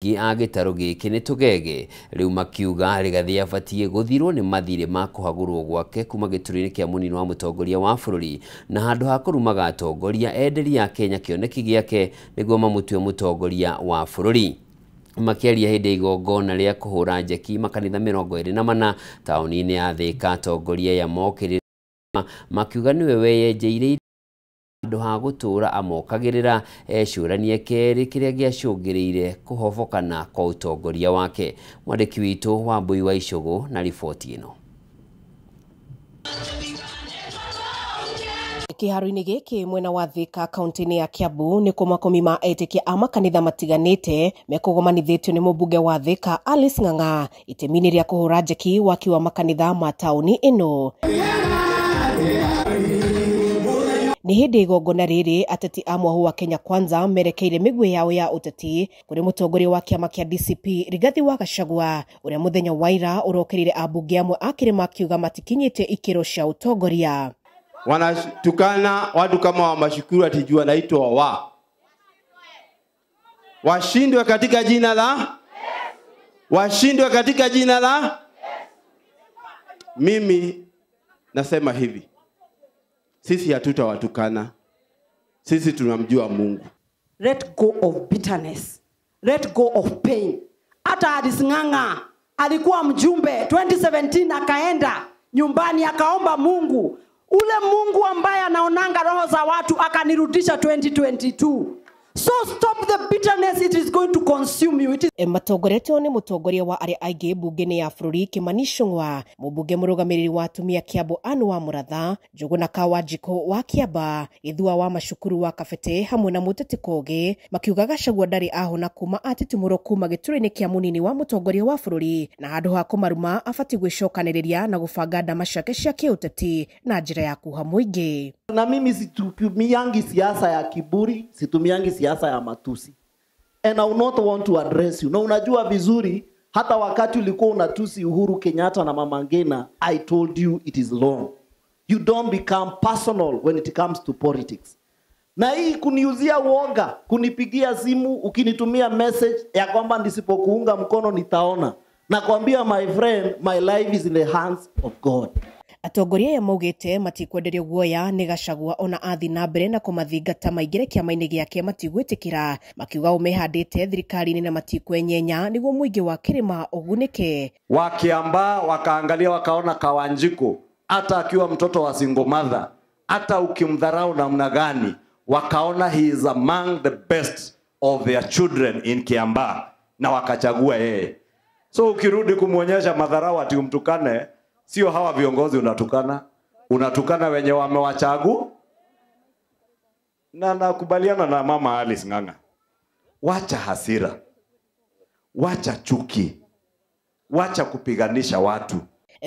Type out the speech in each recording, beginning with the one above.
aingi a gitaro giki ni tugege riu makiuga Rigathi abatie guthirwo ni mathire ma kuhagurwo gwake kuma giturini kia munini wa mutongoria wa bururi na handu ha kurumaga atongoria enderia a Kenya kioneki giake niguo mamutue mutongoria wa bururi. Makiaria hindi igongona ria kuhura njeki makanitha 24 tauni-ini ya Thika, atongoria ya mokirira makiuga niwe weyenjeire handu ha gutura amokagirira ecuranie keri kiria giacungiriire kuhobokana kwa utongoria wake. Mwandiki witu Wambui wa Icũgũ na riboti ino. Kiharo-ini giki mwena wa Thika kaunti-ini ya Kiambu ni kumakomi ma etikia a makanitha matiganite mekugomanithitio ni mubunge wa Thika Alice Ng'ang'a itemini ria kuhura njeki waki wa makanitha ma tauni ino. Ni hindi igongona riri ateti a mwahu wa Kenya Kwanza merekeire migwi yao ya uteti kuri mutongoria wa kiama kia DCP Rigathi wa Gachagua uria muthenya waira urokirire abunge amwe akirima kiuga matikinyite ikiro cia utongoria. Wanatukana watu kama wa Mashukuru atijua naitwa washindwe katika jina la washindwe katika jina la mimi nasema hivi, sisi hatutawatukana, sisi tunamjua Mungu. Let go of bitterness, let go of pain. Hata Alice Ng'ang'a alikuwa mjumbe 2017 akaenda nyumbani akaomba Mungu, ule Mungu ambaye anaonanga roho za watu akanirudisha 2022. So stop the bitterness, it is going to consume you. Matongoretio ni mutongoria wa aria aingi bunge-ini ya bururi Kimani Ichung'wa, mubunge murugamiriri wa atumia Kiambu Anne wa Muratha, Njuguna Wanjiku wa Kiamba, Githua wa Mashukuru wa Kabete hamwe na Muteti Kogi makiuga Gachagua ndari ahona kuma atitimuro kuma giturini kia munini wa mutongoria wa bururi na handu ha kumaruma abati gwicokaniriria na gubanga ndama ciake cia kiuteti na njira ya kuha muingi. Na mimi situmiangi siasa ya kiburi, situmiangi siasa ya matusi. And I will not want to address you. Na unajua vizuri, hata wakati ulikuwa unatusi Uhuru Kenyatta na Mama Ngina, I told you it is long. You don't become personal when it comes to politics. Na hii kuniuzia uoga, kunipigia simu, ukinitumia message ya kwamba nisipokuunga mkono nitaona. Na kuambia my friend, my life is in the hands of God. Atongoria ya maugite matikwenderio guoya ni Gachagua ona athi na mbere na kumathingata maingire kiama-ini giake matigwitikira makiuga umehandite thirikari-ini na matikwenyenya niguo muingi wa kirima ugunike. Wakiamba wakaangalia wakaona Kawanjiku hata akiwa mtoto wa single mother, hata ukimdharau namna gani, wakaona he is among the best of their children in Kiamba na wakachagua yeye. So ukirudi kumuonyesha madharau ati umtukane, sio hawa viongozi unatukana wenye wamewachagu. Na nakubaliana na Mama Alice Ng'ang'a, wacha hasira, wacha chuki, wacha kupiganisha watu.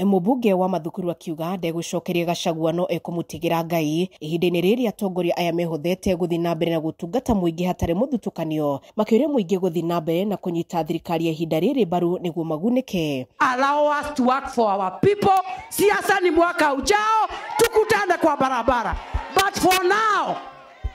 Mubunge wa Mathukuru akiuga ndegucokeria Gachagua no ekumutigira Ngai ihinda-ini riri atongoria aya mehothete guthi na mbere na gutungata muingi hatari muthutukanio makiuria muingi guthi na mbere na kunyita thirikari ya ihinda riri baru niguo magunike. Allow us to work for our people. Siasa ni mwaka ujao, tukutane kwa barabara. But for now,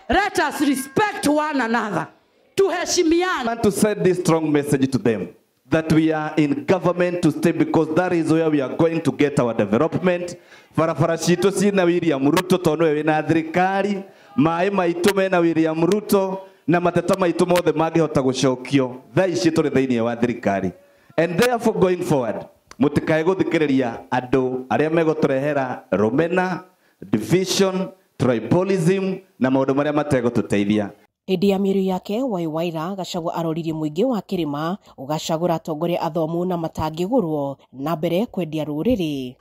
let us respect one another. Tuheshimiane. I want to send this strong message to them that we are in government to stay, because that is where we are going to get our development. Farafara citu cina William Ruto tono we na thirikari, mai maitu mena William Ruto na mateta maitu mothe mangihota gucokio thaa ici turi thiini wa thirikari. And therefore going forward, mutikae guthikiriria andu aria meguturehera rumena, division, tribalism na maundu maria mategututeithia. Hĩndĩ ya mĩario yake Waira Gachagua aroririe muingi wa kirima ugacagura atongoria athomu na matangigurwo na mbere kwendia ruriri.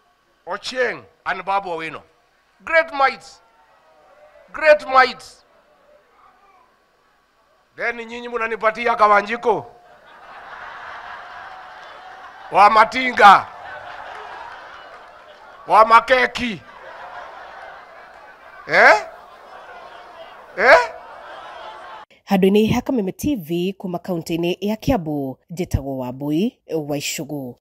Ochieng and Babu Owino, great mites. Then nyinyi mnanipatia Kawanjiku wa Matinga wa Makeki Handũ-inĩ ha Kameme TV kuma kaunti-inĩ ya Kiambu, njĩtagwo Wambui wa Icũgũ.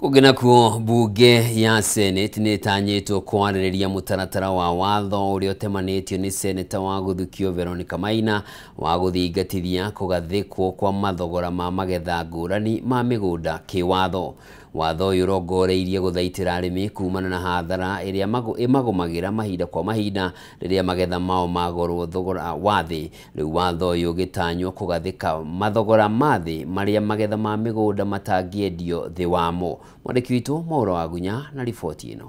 Kugena kuo bunge ya Senate nitanyitwo kwarĩrĩria mũtaratara wa watho ũrĩa ũtemanĩtio nĩ Senator wa Gũthukio Veronica Maina wa gũthingatithia kũgathĩkwo kwa mathogora ma magetha ngũrani ma mĩgũnda kĩwatho. Watho ũyũ ũrongoreirie gũthaitĩra arĩmi kumana na hathara ĩrĩa ĩmagũmagĩra mahinda kwa mahinda rĩrĩa magetha mao magorwo thogora wa thĩ. Rĩu watho ũyũ ũgĩtanywo kũgathĩka mathogora ma thĩ marĩa magetha ma mĩgũnda matangĩendio thĩ wamo. Mwandĩki witũ Maũra wa Gunya na riboti ĩno.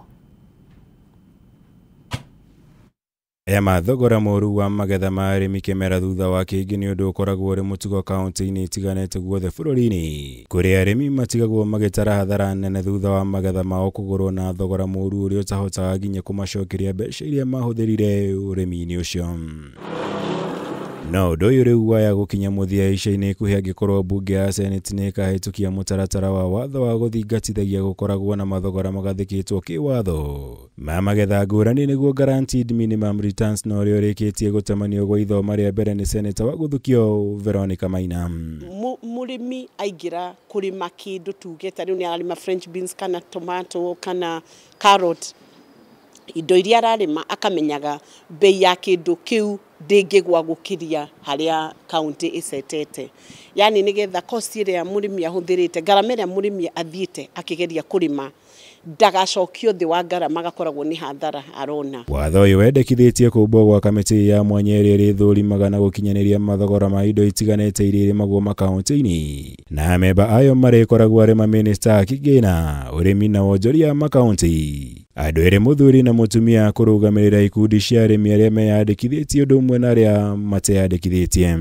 Mathogora moru wa magetha ma arĩmi kĩmera thutha wa kĩngĩ nĩ ũndũ ũkoragwo ũrĩ mũtugo kaunti-inĩ itiganĩte guothe bũrũri-inĩ, kũrĩa arĩmi matigagwo magĩtara hathara nene thutha wa magetha mao kũgũrwo na thogora moru ũrĩa ũtahotaga nginya kũmacokeria mbeca iria mahũthĩrire ũrĩmi-inĩ ũcio. No ũndũ ũyũ rĩu waya gũkinya mũthia ica-inĩ ikuhĩ angĩkorwo bunge ya Senate nĩ ĩkahĩtũkia mũtaratara wa watho wa gũthingatithagia gũkoragwo na mathogora magathĩkĩtwo kĩwatho ma magetha ngũrani nĩguo guaranteed minimum returns, na ũrĩa ũrĩkĩtie gũtemanio gwa ithoma rĩa mbere nĩ Senator wa Gũthukio Veronica Maina. Mũrĩmi aingĩra kũrĩma kĩndũ tuge ta rĩu nĩ ararĩma French beans kana tomato kana carrot, indo iria ararĩma akamenyaga bei ya kĩndũ kĩu ndĩngĩgwa gũkĩria harĩa kaunti ĩcetete. Yani nĩgetha cost ĩrĩa mũrĩmi ahũthĩrĩte, ngarama ĩrĩa mũrĩmi athiĩte akĩgeria kũrĩma ndagacokio thĩ wa ngarama, agakoragwo nĩ hathara arona. Watho ũyũ wendekithĩtie kũmbwo gwa kamĩtĩ ya mwanya ĩrĩa ĩrĩthũrimaga na gũkinyanĩria mathogora ma indo itiganĩte iria irĩmagwo makaunti-inĩ, na amemba ayo marĩkoragwo arĩ mamĩnĩsta kĩgĩna, ũrĩmi na wonjoria makaunti. Andũ erĩ, mũthuri na mũtumia, kũrũgamĩrĩra ikundi cia arĩmi arĩa meyandĩkithĩtie ũndũ ũmwe na arĩa mateyandĩkithĩtie.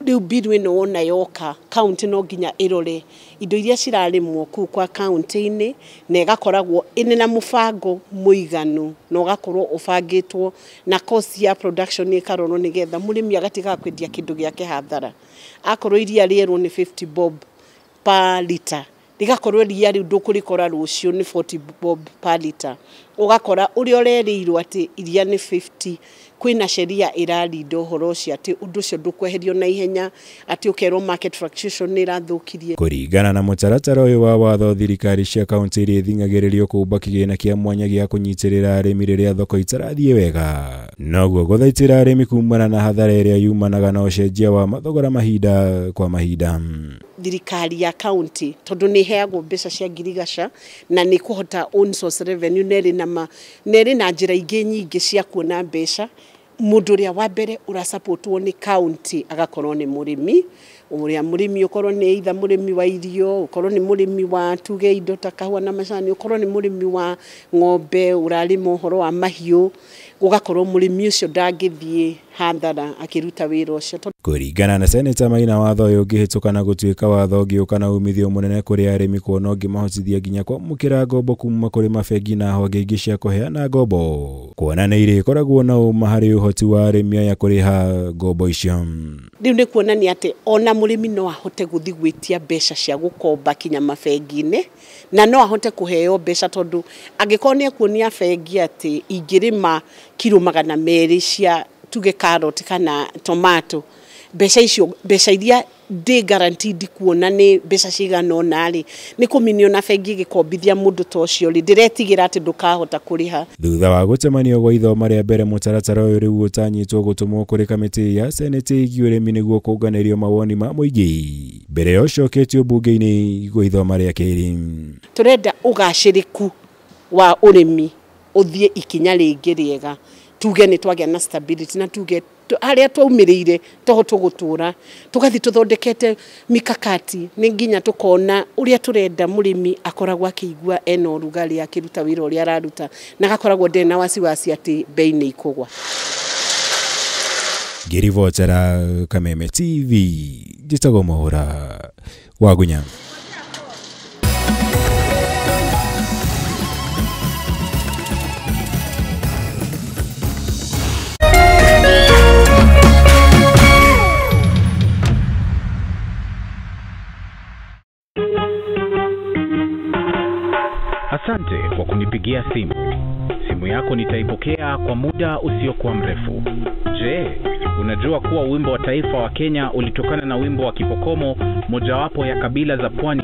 Rĩu biru ĩno wona yoka, kaunti no nginya ĩrore indo iria cirarĩmwo kũu kwa kaunti-inĩ na ĩgakoragwo ĩrĩ na mũbango mũiganu na ũgakorwo ũbangĩtwo na cost ya production ĩkarorwo nĩgetha mũrĩmi agatiga kwendia kĩndũ gĩake hathara. Akorwo iria rĩerwo nĩ 50 bob per liter, ligakorwo ria riu ndũkũrĩkora rũcio nĩ 40 bob per liter, ũgakora ũrĩa ũrerĩirwo atĩ iria nĩ 50, kwĩna sheria ĩrarinda ũhoro ũcio atĩ ũndũ ũcio ndũkweherio na ihenya, atĩ ũkerwo market fluctuation nĩ ĩrathũkirie. Kũringana na mũtaratara ũyũ wa watho, thirikari cia kaunti iria ithingagĩrĩrio kũmba kĩgĩna kĩa mwanya gĩa kũnyitĩrĩra arĩmi rĩrĩa thoko itarathiĩ wega, noguo gũthaitĩra arĩmi kumana na hathara ĩrĩa yumanaga na ũcenjia wa mathogora mahinda kwa mahinda. Thirikari ya kaunti tondũ nĩ heagwo mbeca cia ngirigaca na nĩ kũhota own source revenue, nĩ na njĩra ingĩ nyingĩ cia kuona mbeca. Mũndũ ũrĩa wa mbere ũrasupportwo nĩ kaunti agakorwo nĩ mũrĩmi, ũrĩa mũrĩmi ũkorwo nĩ either mũrĩmi wa irio, ũkorwo nĩ mũrĩmi wa tuge indo ta kahũa na macani, ũkorwo nĩ mũrĩmi wa ng'ombe, ũrarĩma ũhoro wa mahiũ, ũgakorwo mũrĩmi ũcio ndangĩthiĩ hathara akĩruta wĩra ũcio. Kũringana na Senator Maina, watho ũyũ ũngĩhĩtũka na gũtuĩka watho ũngĩũka na umithio mũnene kũrĩ arĩmi, kuona ũngĩmahotithia nginya kwamũkĩra ngombo kuma kũrĩ mabengi na honge ingĩ cia kũheana ngombo, kuona nĩ irĩkoragwo na ũma harĩ ũhoti wa arĩmi aya kũrĩha ngombo icio. Rĩu nĩ kuonania atĩ ona mũrĩmi no ahote gũthiĩ gwĩtia mbeca cia gũkomba kinya mabengi-inĩ, na no ahote kũheo mbeca tondũ angĩkorwo nĩ ekuonia bengi atĩ ingĩrĩma kilo 200 cia tuge carrot kana tomato, mbeca iria ndĩ guaranteed kuona nĩ mbeca cigana ũna rĩ, nĩ kũminio na bengi gĩkombithia mũndũ ta ũcio rĩ, ndĩretigĩra atĩ ndũkahota kũrĩha. Thutha wa gũtemanio gwa ithoma rĩa mbere, mũtaratara ũyũ rĩu ũtanyitwo gũtũmwo kũrĩ kamĩtĩ ya Senate ĩgiĩ ũrĩmi nĩguo kũnganĩrio mawoni ma mũingĩ mbere ya ũcoketio bunge-inĩ gwa ithoma rĩa kerĩ. Tũrenda ũgacĩrĩku wa ũrĩmi ũthiĩ ikinya rĩngĩ rĩega, tuge nĩ twagĩa na stability, na tuge harĩa twaumĩrĩire tũhote gũtũra, tũgathi tũthondekete mikakati, nĩ nginya tũkona ũrĩa tũrenda mũrĩmi akoragwo akĩigua ena ũrugarĩ akĩruta wĩra ũrĩa araruta, na agakoragwo ndena wasiwasi atĩ bei nĩ ikũgwa. Ngĩribotera Kameme TV, njĩtagwo Maũra wa Gunya. Asante kwa kunipigia simu. Simu yako nitaipokea kwa muda usiokuwa mrefu. Je, unajua kuwa wimbo wa taifa wa Kenya ulitokana na wimbo wa Kipokomo, mojawapo ya kabila za pwani